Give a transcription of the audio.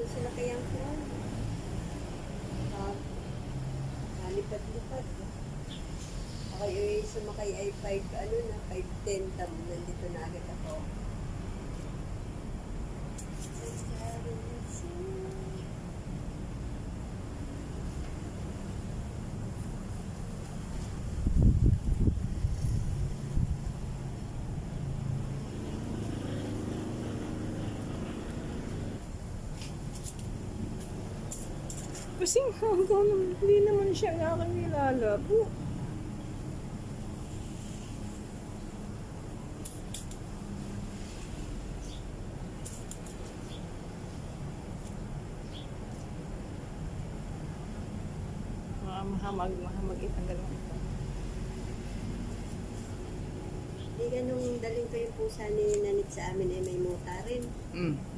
Susunakayan ko. Ah, Lipat-lipat. Ako yung sumakay ay 5, ano na, 5:10. Nandito na agad ako. Kasi hanggang hindi naman siya nga akin nilalaro. Mahamag itanggal mo ito. Hindi ganung daling ko yung pusa ni Nanit sa amin ay may muta rin. Mm.